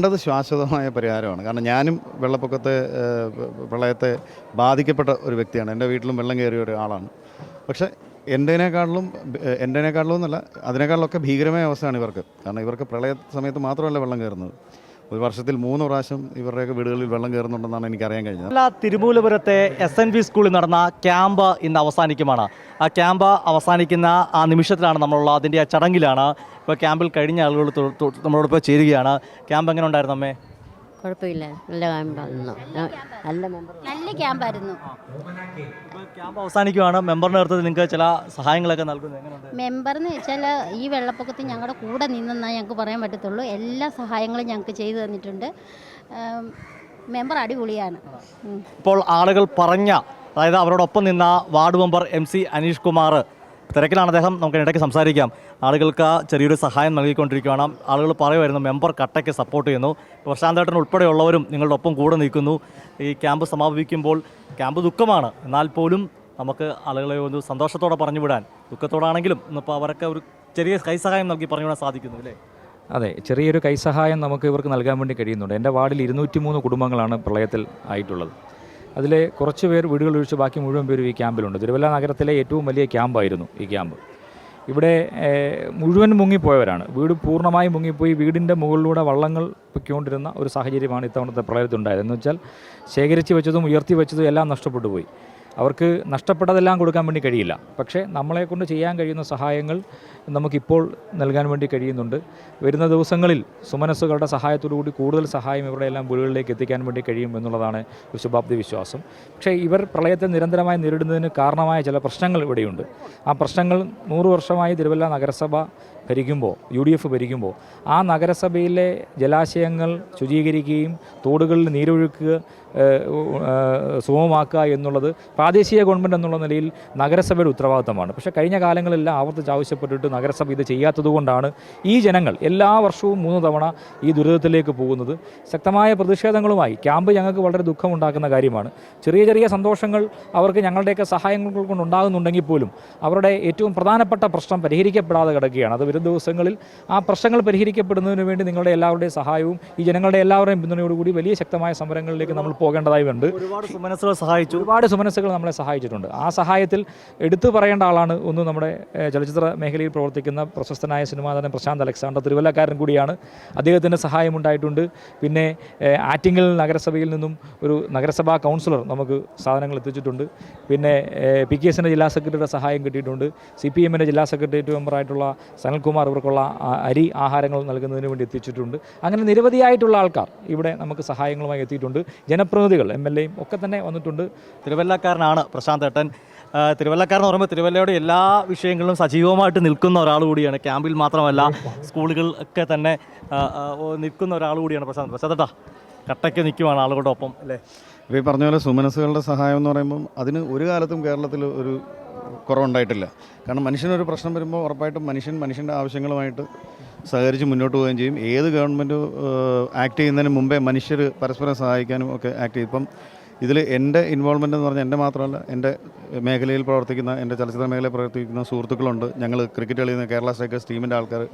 വേണ്ടത് ശാശ്വതമായ പരിഹാരമാണ്. കാരണം ഞാനും വെള്ളപ്പൊക്കത്തെ പ്രളയത്തെ ബാധിക്കപ്പെട്ട ഒരു വ്യക്തിയാണ്. എൻ്റെ വീട്ടിലും വെള്ളം കയറിയ ഒരാളാണ്. പക്ഷേ എൻ്റെനേക്കാളിലും എന്നല്ല, അതിനേക്കാളൊക്കെ ഭീകരമായ അവസ്ഥയാണ് ഇവർക്ക്. കാരണം ഇവർക്ക് പ്രളയ സമയത്ത് മാത്രമല്ല വെള്ളം കയറുന്നത്, ഒരു വർഷത്തിൽ 3 പ്രാവശ്യം ഇവരുടെയൊക്കെ വീടുകളിൽ വെള്ളം കയറുന്നുണ്ടെന്നാണ് എനിക്കറിയാൻ കഴിഞ്ഞത്. തിരുമൂലപുരത്തെ SNV സ്കൂളിൽ നടന്ന ക്യാമ്പ് ഇന്ന് അവസാനിക്കുമാണ്. ആ ക്യാമ്പ് അവസാനിക്കുന്ന ആ നിമിഷത്തിലാണ് നമ്മളുള്ള അതിൻ്റെ ആ ചടങ്ങിലാണ്. ഇപ്പോൾ ക്യാമ്പിൽ കഴിഞ്ഞ ആളുകൾ നമ്മളോടൊപ്പം ചേരുകയാണ്. ക്യാമ്പ് എങ്ങനെ ഉണ്ടായിരുന്നു അമ്മേ? കുഴപ്പമില്ല, നല്ല ക്യാമ്പായിരുന്നു, നല്ല ക്യാമ്പായിരുന്നു. ക്യാമ്പ് അവസാനിക്കുവാണ്. മെമ്പറിൻ്റെ നേതൃത്വത്തിൽ നിങ്ങൾക്ക് ചില സഹായങ്ങളൊക്കെ നൽകുന്നത് എങ്ങനെയുണ്ട്? മെമ്പർന്ന് വെച്ചാൽ ഈ വെള്ളപ്പൊക്കത്തിൽ ഞങ്ങളുടെ കൂടെ നിന്നെന്നാണ് ഞങ്ങൾക്ക് പറയാൻ പറ്റത്തുള്ളൂ. എല്ലാ സഹായങ്ങളും ഞങ്ങൾക്ക് ചെയ്തു തന്നിട്ടുണ്ട്. മെമ്പർ അടിപൊളിയാണ്. ഇപ്പോൾ ആളുകൾ പറഞ്ഞ, അതായത് അവരോടൊപ്പം നിന്ന ward member MC Aneesh Kumar തിരക്കിലാണ് അദ്ദേഹം. നമുക്ക് ഇടയ്ക്ക് സംസാരിക്കാം. ആളുകൾക്ക് ചെറിയൊരു സഹായം നൽകിക്കൊണ്ടിരിക്കുകയാണ്. ആളുകൾ പറയുമായിരുന്നു മെമ്പർ കട്ടയ്ക്ക് സപ്പോർട്ട് ചെയ്യുന്നു. പ്രശാന്തേട്ടൻ ഉൾപ്പെടെയുള്ളവരും നിങ്ങളുടെ ഒപ്പം കൂടെ നിൽക്കുന്നു. ഈ ക്യാമ്പ് സമാപിക്കുമ്പോൾ ക്യാമ്പ് ദുഃഖമാണ്, എന്നാൽ പോലും നമുക്ക് ആളുകളെ ഒന്ന് സന്തോഷത്തോടെ പറഞ്ഞു വിടാൻ, ദുഃഖത്തോടാണെങ്കിലും ഇന്നിപ്പോൾ അവരൊക്കെ ഒരു ചെറിയ കൈസഹായം നൽകി പറഞ്ഞു വിടാൻ സാധിക്കുന്നു അല്ലേ? അതെ, ചെറിയൊരു കൈസഹായം നമുക്ക് ഇവർക്ക് നൽകാൻ വേണ്ടി കഴിയുന്നുണ്ട്. എൻ്റെ വാർഡിൽ 203 കുടുംബങ്ങളാണ് പ്രളയത്തിൽ ആയിട്ടുള്ളത്. അതിലെ കുറച്ച് പേർ വീടുകൾ ഒഴിച്ച് ബാക്കി മുഴുവൻ പേരും ഈ ക്യാമ്പിലുണ്ട്. തിരുവല്ല നഗരത്തിലെ ഏറ്റവും വലിയ ക്യാമ്പായിരുന്നു ഈ ക്യാമ്പ്. ഇവിടെ മുഴുവൻ മുങ്ങിപ്പോയവരാണ്. വീട് പൂർണ്ണമായും മുങ്ങിപ്പോയി. വീടിൻ്റെ മുകളിലൂടെ വള്ളങ്ങൾ പൊയ്ക്കൊണ്ടിരുന്ന ഒരു സാഹചര്യമാണ് ഇത്തവണത്തെ പ്രളയത്തിലുണ്ടായത്. എന്ന് വെച്ചാൽ ശേഖരിച്ച് വെച്ചതും ഉയർത്തി വെച്ചതും എല്ലാം നഷ്ടപ്പെട്ടു പോയി. അവർക്ക് നഷ്ടപ്പെട്ടതെല്ലാം കൊടുക്കാൻ വേണ്ടി കഴിയില്ല. പക്ഷേ നമ്മളെക്കൊണ്ട് ചെയ്യാൻ കഴിയുന്ന സഹായങ്ങൾ നമുക്കിപ്പോൾ നൽകാൻ വേണ്ടി കഴിയുന്നുണ്ട്. വരുന്ന ദിവസങ്ങളിൽ സുമനസ്സുകളുടെ സഹായത്തോടുകൂടി കൂടുതൽ സഹായം ഇവരുടെ എല്ലാം വീടുകളിലേക്ക് എത്തിക്കാൻ വേണ്ടി കഴിയും എന്നുള്ളതാണ് ഒരു ശുഭാപ്തി വിശ്വാസം. പക്ഷേ ഇവർ പ്രളയത്തെ നിരന്തരമായി നേരിടുന്നതിന് കാരണമായ ചില പ്രശ്നങ്ങൾ ഇവിടെയുണ്ട്. ആ പ്രശ്നങ്ങൾ 100 വർഷമായി തിരുവല്ല നഗരസഭ ഭരിക്കുമ്പോൾ, UDF ഭരിക്കുമ്പോൾ, ആ നഗരസഭയിലെ ജലാശയങ്ങൾ ശുചീകരിക്കുകയും തോടുകളിൽ നീരൊഴുക്കുക സുഗമമാക്കുക എന്നുള്ളത് പ്രാദേശിക ഗവൺമെൻറ് എന്നുള്ള നിലയിൽ നഗരസഭയുടെ ഉത്തരവാദിത്തമാണ്. പക്ഷേ കഴിഞ്ഞ കാലങ്ങളെല്ലാം ആവർത്തിച്ച് ആവശ്യപ്പെട്ടിട്ട് നഗരസഭ ഇത് ചെയ്യാത്തതുകൊണ്ടാണ് ഈ ജനങ്ങൾ എല്ലാ വർഷവും 3 തവണ ഈ ദുരിതത്തിലേക്ക് പോകുന്നത്. ശക്തമായ പ്രതിഷേധങ്ങളുമായി ക്യാമ്പ് ഞങ്ങൾക്ക് വളരെ ദുഃഖമുണ്ടാക്കുന്ന കാര്യമാണ്. ചെറിയ ചെറിയ സന്തോഷങ്ങൾ അവർക്ക് ഞങ്ങളുടെയൊക്കെ സഹായങ്ങൾ കൊണ്ടുണ്ടാകുന്നുണ്ടെങ്കിൽ പോലും അവരുടെ ഏറ്റവും പ്രധാനപ്പെട്ട പ്രശ്നം പരിഹരിക്കപ്പെടാതെ കിടക്കുകയാണ്. അത് വരും ദിവസങ്ങളിൽ ആ പ്രശ്നങ്ങൾ പരിഹരിക്കപ്പെടുന്നതിന് വേണ്ടി നിങ്ങളുടെ എല്ലാവരുടെയും സഹായവും ഈ ജനങ്ങളുടെ എല്ലാവരുടെയും പിന്തുണയോടുകൂടി വലിയ ശക്തമായ സമരങ്ങളിലേക്ക് നമ്മൾ പോകേണ്ടതായുണ്ട്. ഒരുപാട് സുമനസ്സുകൾ സഹായിച്ചു, ഒരുപാട് സുമനസ്സുകൾ നമ്മളെ സഹായിച്ചിട്ടുണ്ട്. ആ സഹായത്തിൽ എടുത്തു പറയേണ്ട ആളാണ് ഒന്ന് നമ്മുടെ ചലച്ചിത്ര മേഖലയിൽ പ്രവർത്തിക്കുന്ന പ്രശസ്തനായ സിനിമാ താരം പ്രശാന്ത് അലക്സാണ്ടർ, തിരുവല്ലക്കാരൻ കൂടിയാണ്. അദ്ദേഹത്തിൻ്റെ സഹായമുണ്ടായിട്ടുണ്ട്. പിന്നെ ആറ്റിങ്ങൽ നഗരസഭയിൽ നിന്നും ഒരു നഗരസഭാ കൗൺസിലർ നമുക്ക് സാധനങ്ങൾ എത്തിച്ചിട്ടുണ്ട്. പിന്നെ PKSൻ്റെ ജില്ലാ സെക്രട്ടറിയുടെ സഹായം കിട്ടിയിട്ടുണ്ട്. CPMൻ്റെ ജില്ലാ സെക്രട്ടേറിയറ്റ് മെമ്പറായിട്ടുള്ള സനൽകുമാർ ഇവർക്കുള്ള അരി ആഹാരങ്ങൾ നൽകുന്നതിന് വേണ്ടി എത്തിച്ചിട്ടുണ്ട്. അങ്ങനെ നിരവധിയായിട്ടുള്ള ആൾക്കാർ ഇവിടെ നമുക്ക് സഹായങ്ങളുമായി എത്തിയിട്ടുണ്ട്. ജനപ്രതിനിധികൾ, MLAയും ഒക്കെ തന്നെ വന്നിട്ടുണ്ട്. തിരുവല്ലക്കാരനാണ് പ്രശാന്തേട്ടൻ. തിരുവല്ലക്കാരെന്ന് പറയുമ്പോൾ തിരുവല്ലയുടെ എല്ലാ വിഷയങ്ങളിലും സജീവമായിട്ട് നിൽക്കുന്ന ഒരാൾ കൂടിയാണ്. ക്യാമ്പിൽ മാത്രമല്ല, സ്കൂളുകൾ ഒക്കെ തന്നെ നിൽക്കുന്ന ഒരാൾ കൂടിയാണ് പ്രശാന്തേട്ടാ. കട്ടയ്ക്ക് നിൽക്കുവാണ് ആളുകളുടെ ഒപ്പം അല്ലേ? ഇപ്പോൾ ഈ പറഞ്ഞ പോലെ സുമനസ്സുകളുടെ സഹായം എന്ന് പറയുമ്പം അതിന് ഒരു കാലത്തും കേരളത്തിൽ ഒരു കുറവുണ്ടായിട്ടില്ല. കാരണം മനുഷ്യനൊരു പ്രശ്നം വരുമ്പോൾ ഉറപ്പായിട്ടും മനുഷ്യൻ്റെ ആവശ്യങ്ങളുമായിട്ട് സഹകരിച്ച് മുന്നോട്ട് പോവുകയും ചെയ്യും. ഏത് ഗവൺമെൻറ് ആക്ട് ചെയ്യുന്നതിന് മുമ്പേ മനുഷ്യർ പരസ്പരം സഹായിക്കാനും ഒക്കെ ആക്ട് ചെയ്യും. ഇപ്പം ഇതിൽ എൻ്റെ ഇൻവോൾവ്മെൻ്റ് എന്ന് പറഞ്ഞാൽ എൻ്റെ മാത്രമല്ല, എൻ്റെ മേഖലയിൽ പ്രവർത്തിക്കുന്ന, എൻ്റെ ചലച്ചിത്ര മേഖലയിൽ പ്രവർത്തിക്കുന്ന സുഹൃത്തുക്കളുണ്ട്. ഞങ്ങൾ ക്രിക്കറ്റ് കളിയുന്ന കേരള സ്ട്രൈക്കേഴ്സ് ടീമിൻ്റെ ആൾക്കാർ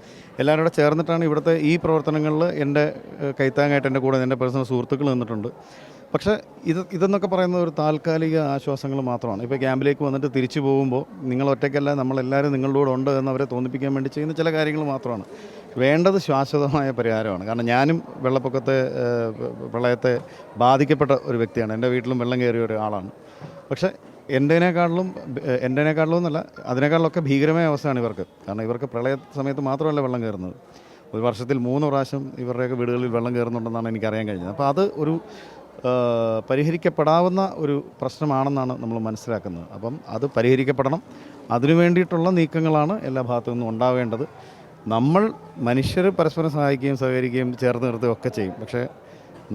എല്ലാവരും കൂടെ ചേർന്നിട്ടാണ് ഇവിടുത്തെ ഈ പ്രവർത്തനങ്ങളിൽ എൻ്റെ കൈത്താങ്ങായിട്ട് എൻ്റെ കൂടെ എൻ്റെ പേഴ്സണൽ സുഹൃത്തുക്കൾ നിന്നിട്ടുണ്ട്. പക്ഷേ ഇതെന്നൊക്കെ പറയുന്നത് ഒരു താൽക്കാലിക ആശ്വാസങ്ങൾ മാത്രമാണ്. ഇപ്പോൾ ക്യാമ്പിലേക്ക് വന്നിട്ട് തിരിച്ചു പോകുമ്പോൾ നിങ്ങൾ ഒറ്റയ്ക്കല്ല, നമ്മളെല്ലാവരും നിങ്ങളുടെ കൂടെ ഉണ്ട് എന്ന് അവരെ തോന്നിപ്പിക്കാൻ വേണ്ടി ചെയ്യുന്ന ചില കാര്യങ്ങൾ മാത്രമാണ്. വേണ്ടത് ശാശ്വതമായ പരിഹാരമാണ്. കാരണം ഞാനും വെള്ളപ്പൊക്കത്തെ പ്രളയത്തെ ബാധിക്കപ്പെട്ട ഒരു വ്യക്തിയാണ്. എൻ്റെ വീട്ടിലും വെള്ളം കയറിയ ഒരാളാണ്. പക്ഷേ എൻ്റെനേക്കാളിലും എന്നല്ല, അതിനേക്കാളൊക്കെ ഭീകരമായ അവസ്ഥയാണ് ഇവർക്ക്. കാരണം ഇവർക്ക് പ്രളയ സമയത്ത് മാത്രമല്ല വെള്ളം കയറുന്നത്, ഒരു വർഷത്തിൽ 3 പ്രാവശ്യം ഇവരുടെയൊക്കെ വീടുകളിൽ വെള്ളം കയറുന്നുണ്ടെന്നാണ് എനിക്കറിയാൻ കഴിഞ്ഞത്. അപ്പോൾ അത് ഒരു പരിഹരിക്കപ്പെടാവുന്ന ഒരു പ്രശ്നമാണെന്നാണ് നമ്മൾ മനസ്സിലാക്കുന്നത്. അപ്പം അത് പരിഹരിക്കപ്പെടണം. അതിനു വേണ്ടിയിട്ടുള്ള നീക്കങ്ങളാണ് എല്ലാ ഭാഗത്തു നിന്നും ഉണ്ടാവേണ്ടത്. നമ്മൾ മനുഷ്യർ പരസ്പരം സഹായിക്കുകയും സഹകരിക്കുകയും ചേർത്ത് നിർത്തുകയും ഒക്കെ ചെയ്യും. പക്ഷേ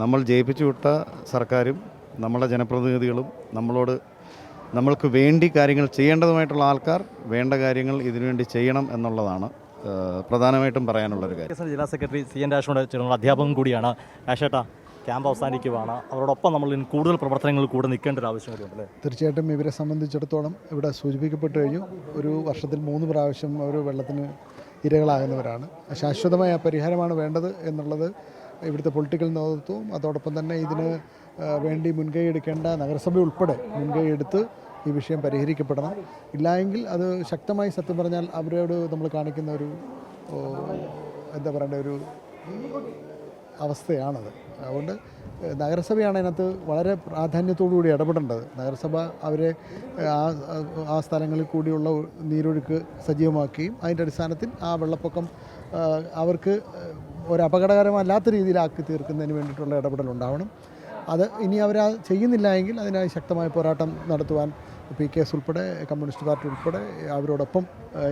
നമ്മൾ ജയിപ്പിച്ചു വിട്ട സർക്കാരും നമ്മുടെ ജനപ്രതിനിധികളും നമ്മൾക്ക് വേണ്ടി കാര്യങ്ങൾ ചെയ്യേണ്ടതുമായിട്ടുള്ള ആൾക്കാർ വേണ്ട കാര്യങ്ങൾ ഇതിനുവേണ്ടി ചെയ്യണം എന്നുള്ളതാണ് പ്രധാനമായിട്ടും പറയാനുള്ളൊരു കാര്യം. ജില്ലാ സെക്രട്ടറി CN രാജനോട് ചേർന്നുള്ള അധ്യാപകൻ കൂടിയാണ്. രാജേട്ടാ, ക്യാമ്പ് അവസാനിക്കുവാണ്. അവരോടൊപ്പം നമ്മൾ കൂടുതൽ പ്രവർത്തനങ്ങൾ കൂടെ നിൽക്കേണ്ട ഒരു ആവശ്യമുണ്ടല്ലേ? തീർച്ചയായിട്ടും ഇവരെ സംബന്ധിച്ചിടത്തോളം ഇവിടെ സൂചിപ്പിക്കപ്പെട്ടു കഴിഞ്ഞു. ഒരു വർഷത്തിൽ 3 പ്രാവശ്യം അവർ വെള്ളത്തിന് ഇരകളാകുന്നവരാണ്. ശാശ്വതമായ പരിഹാരമാണ് വേണ്ടത് എന്നുള്ളത് ഇവിടുത്തെ പൊളിറ്റിക്കൽ നേതൃത്വവും അതോടൊപ്പം തന്നെ ഇതിന് വേണ്ടി മുൻകൈ എടുക്കേണ്ട നഗരസഭ ഉൾപ്പെടെ മുൻകൈ എടുത്ത് ഈ വിഷയം പരിഹരിക്കപ്പെടണം. ഇല്ലായെങ്കിൽ അത് ശക്തമായി സത്യം പറഞ്ഞാൽ അവരോട് നമ്മൾ കാണിക്കുന്ന ഒരു എന്താ പറയേണ്ട ഒരു അവസ്ഥയാണത്. അതുകൊണ്ട് നഗരസഭയാണ് അതിനകത്ത് വളരെ പ്രാധാന്യത്തോടുകൂടി ഇടപെടേണ്ടത്. നഗരസഭ അവരെ ആ സ്ഥലങ്ങളിൽ കൂടിയുള്ള നീരൊഴുക്ക് സജീവമാക്കുകയും അതിൻ്റെ അടിസ്ഥാനത്തിൽ ആ വെള്ളപ്പൊക്കം അവർക്ക് ഒരു അപകടകരമല്ലാത്ത രീതിയിലാക്കി തീർക്കുന്നതിന് വേണ്ടിയിട്ടുള്ള ഇടപെടലുണ്ടാവണം. അത് ഇനി അവർ ചെയ്യുന്നില്ല എങ്കിൽ അതിനായി ശക്തമായ പോരാട്ടം നടത്തുവാൻ PKS ഉൾപ്പെടെ കമ്മ്യൂണിസ്റ്റ് പാർട്ടി ഉൾപ്പെടെ അവരോടൊപ്പം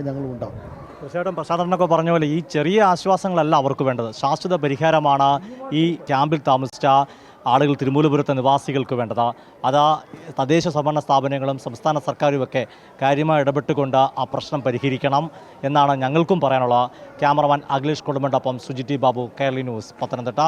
ഞങ്ങളും ഉണ്ടാവും. തീർച്ചയായിട്ടും പ്രസാദനൊക്കെ പറഞ്ഞ പോലെ ഈ ചെറിയ ആശ്വാസങ്ങളല്ല അവർക്ക് വേണ്ടത്, ശാശ്വത പരിഹാരമാണ് ഈ ക്യാമ്പിൽ താമസിച്ച ആളുകൾ തിരുമൂലപുരത്തെ നിവാസികൾക്ക് വേണ്ടത്. അത് തദ്ദേശ സ്വയംഭരണ സ്ഥാപനങ്ങളും സംസ്ഥാന സർക്കാരുമൊക്കെ കാര്യമായി ഇടപെട്ടുകൊണ്ട് ആ പ്രശ്നം പരിഹരിക്കണം എന്നാണ് ഞങ്ങൾക്കും പറയാനുള്ളത്. ക്യാമറമാൻ അഖിലേഷ് കൊടുമണ്ടൊപ്പം സുജിറ്റി ബാബു, കേരളി ന്യൂസ്, പത്തനംതിട്ട.